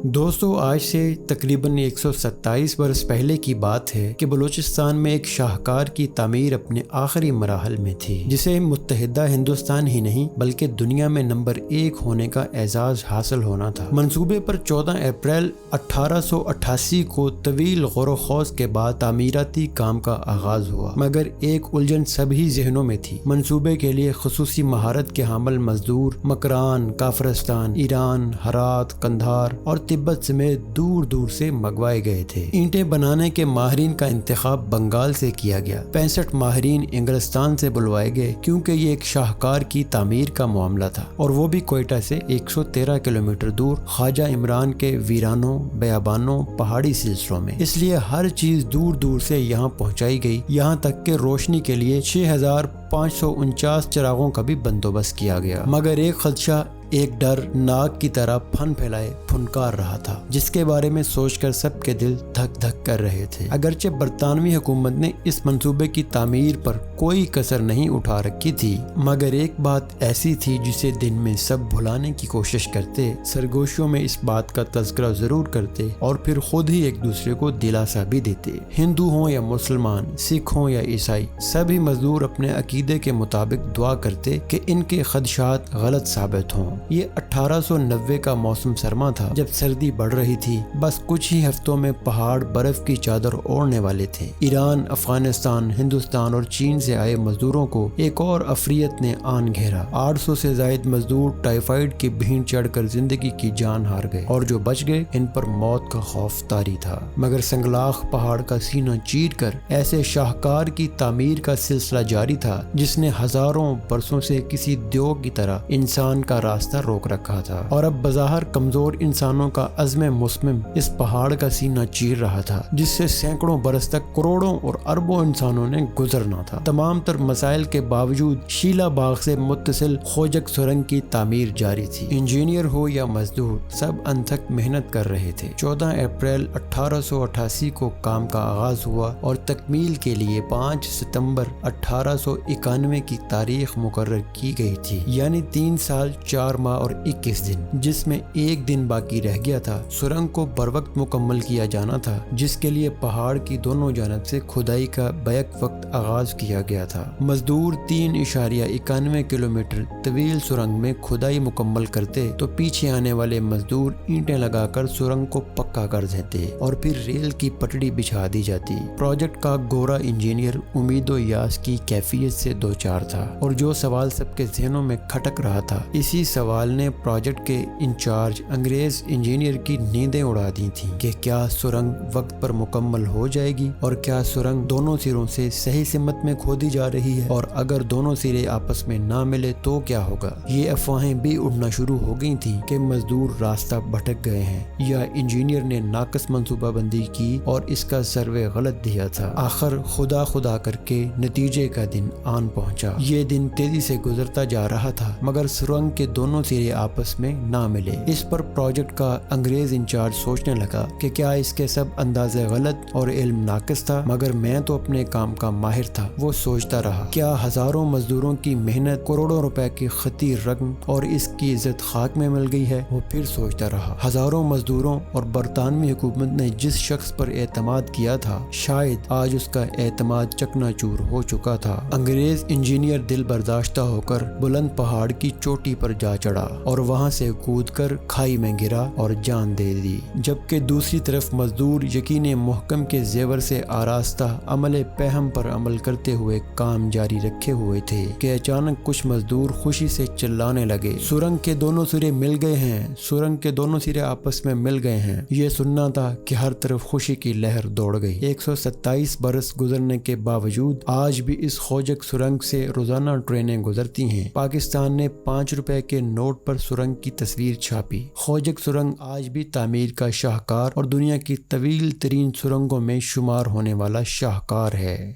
دوستو آج سے تقریباً 127 برس پہلے کی بات ہے کہ بلوچستان میں ایک شاہکار کی تعمیر اپنے آخری مراحل میں تھی، جسے متحدہ ہندوستان ہی نہیں بلکہ دنیا میں نمبر 1 ہونے کا اعزاز حاصل ہونا تھا۔ منصوبے پر 14 اپریل 1888 کو طویل غور و خوض کے بعد تعمیراتی کام کا آغاز ہوا، مگر ایک الجھن سبھی ذہنوں میں تھی۔ منصوبے کے لیے خصوصی مہارت کے حامل مزدور مکران، کافرستان، ایران، ہرات، قندھار اور تبت سمیت دور دور سے منگوائے گئے تھے۔ اینٹیں بنانے کے ماہرین کا انتخاب بنگال سے کیا گیا۔ 65 ماہرین انگلستان سے بلوائے گئے کیونکہ یہ ایک شاہکار کی تعمیر کا معاملہ تھا، اور وہ بھی کوئٹہ سے 113 کلومیٹر دور خواجہ عمران کے ویرانوں، بیابانوں، پہاڑی سلسلوں میں۔ اس لیے ہر چیز دور دور سے یہاں پہنچائی گئی، یہاں تک کہ روشنی کے لیے 6549 چراغوں کا بھی بندوبست کیا گیا۔ مگر ایک خدشہ ایک ڈر ناگ کی طرح پھن پھیلائے پھنکار رہا تھا، جس کے بارے میں سوچ کر سب کے دل دھک دھک کر رہے تھے۔ اگرچہ برطانوی حکومت نے اس منصوبے کی تعمیر پر کوئی کسر نہیں اٹھا رکھی تھی، مگر ایک بات ایسی تھی جسے دن میں سب بھلانے کی کوشش کرتے، سرگوشیوں میں اس بات کا تذکرہ ضرور کرتے اور پھر خود ہی ایک دوسرے کو دلاسا بھی دیتے۔ ہندو ہوں یا مسلمان، سکھ ہوں یا عیسائی، سبھی مزدور اپنے عقیدے کے مطابق دعا کرتے کہ ان کے خدشات غلط ثابت ہوں۔ یہ 1890 کا موسم سرما تھا، جب سردی بڑھ رہی تھی۔ بس کچھ ہی ہفتوں میں پہاڑ برف کی چادر اوڑھنے والے تھے۔ ایران، افغانستان، ہندوستان اور چین سے آئے مزدوروں کو ایک اور افریت نے آن گھیرا۔ 800 سے زائد مزدور ٹائیفائیڈ کی بھین چڑھ کر زندگی کی جان ہار گئے، اور جو بچ گئے ان پر موت کا خوف طاری تھا۔ مگر سنگلاخ پہاڑ کا سینہ چیر کر ایسے شاہکار کی تعمیر کا سلسلہ جاری تھا جس نے ہزاروں برسوں سے کسی دیو کی طرح انسان کا راستہ روک رکھا تھا، اور اب بظاہر کمزور انسانوں کا عزم مصمم اس پہاڑ کا سینہ چیر رہا تھا، جس سے سینکڑوں برس تک کروڑوں اور اربوں انسانوں نے گزرنا تھا۔ تمام تر مسائل کے باوجود شیلا باغ سے متصل خوجک سرنگ کی تعمیر جاری تھی۔ انجینئر ہو یا مزدور، سب انتھک محنت کر رہے تھے۔ 14 اپریل 1888 کو کام کا آغاز ہوا اور تکمیل کے لیے 5 ستمبر 1891 کی تاریخ مقرر کی گئی تھی، یعنی 3 سال 4 ماہ اور 21 دن، جس میں ایک دن باقی رہ گیا تھا۔ سرنگ کو بروقت مکمل کیا جانا تھا، جس کے لیے پہاڑ کی دونوں جانب سے کھدائی کا بیک وقت آغاز کیا گیا تھا۔ مزدور 3.91 کلومیٹر طویل سرنگ میں کھدائی مکمل کرتے تو پیچھے آنے والے مزدور اینٹیں لگا کر سرنگ کو پکا کر دیتے اور پھر ریل کی پٹڑی بچھا دی جاتی۔ پروجیکٹ کا گورا انجینئر امید و یاس کی کیفیت سے دوچار تھا، اور جو سوال سب کے ذہنوں میں کھٹک رہا تھا، اسی سوال نے پروجیکٹ کے انچارج انگریز انجینئر کی نیندیں اڑا دی تھیں کہ کیا سرنگ وقت پر مکمل ہو جائے گی، اور کیا سرنگ دونوں سروں سے صحیح سمت میں کھودی جا رہی ہے، اور اگر دونوں سرے آپس میں نہ ملے تو کیا ہوگا۔ یہ افواہیں بھی اڑنا شروع ہو گئی تھیں کہ مزدور راستہ بھٹک گئے ہیں، یا انجینئر نے ناقص منصوبہ بندی کی اور اس کا سروے غلط دیا تھا۔ آخر خدا خدا کر کے نتیجے کا دن آن پہنچا۔ یہ دن تیزی سے گزرتا جا رہا تھا، مگر سرنگ کے دونوں سرے آپس میں نہ ملے۔ اس پر پروجیکٹ کا انگریز انچارج سوچنے لگا کہ کیا اس کے سب اندازے غلط اور علم ناقص تھا، مگر میں تو اپنے کام کا ماہر تھا۔ وہ سوچتا رہا، کیا ہزاروں مزدوروں کی محنت، کروڑوں روپے کی خطی رقم اور اس کی عزت خاک میں مل گئی ہے؟ وہ پھر سوچتا رہا، ہزاروں مزدوروں اور برطانوی حکومت نے جس شخص پر اعتماد کیا تھا، شاید آج اس کا اعتماد چکنا چور ہو چکا تھا۔ انگریز انجینئر دل برداشتہ ہو کر بلند پہاڑ کی چوٹی پر جا چڑھا اور وہاں سے کود کر کھائی میں گرا اور جان دے دی، جبکہ دوسری طرف مزدور یقین محکم کے زیور سے آراستہ عمل پہم پر عمل کرتے ہوئے کام جاری رکھے ہوئے تھے کہ اچانک کچھ مزدور خوشی سے چلانے لگے، سرنگ کے دونوں سرے مل گئے ہیں، سرنگ کے دونوں سرے آپس میں مل گئے ہیں۔ یہ سننا تھا کہ ہر طرف خوشی کی لہر دوڑ گئی۔ 127 برس گزرنے کے باوجود آج بھی اس خوجک سرنگ سے روزانہ ٹرینیں گزرتی ہیں۔ پاکستان نے 5 روپے کے نوٹ پر سرنگ کی تصویر چھاپی۔ خوجک سرنگ آج بھی تعمیر کا شاہکار اور دنیا کی طویل ترین سرنگوں میں شمار ہونے والا شاہکار ہے۔